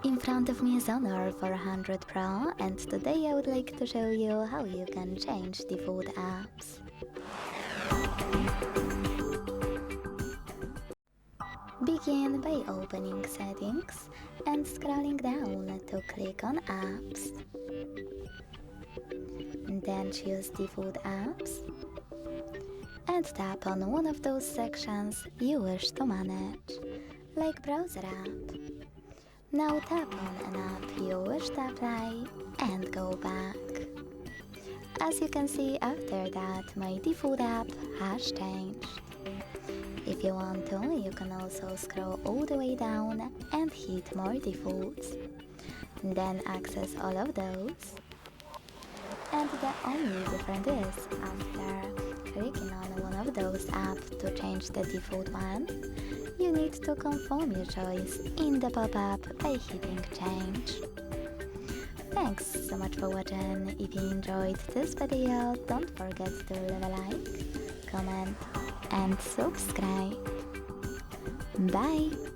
In front of me is Honor 400 Pro, and today I would like to show you how you can change default apps. Begin by opening Settings and scrolling down to click on Apps. Then choose Default Apps and tap on one of those sections you wish to manage, like Browser app. Now tap on an app you wish to apply and go back. As you can see, after that my default app has changed. If you want to, you can also scroll all the way down and hit more defaults. Then access all of those. And the only difference is, after clicking on one of those apps to change the default one, you need to confirm your choice in the pop-up by hitting change. Thanks so much for watching. If you enjoyed this video, don't forget to leave a like, comment and subscribe. Bye!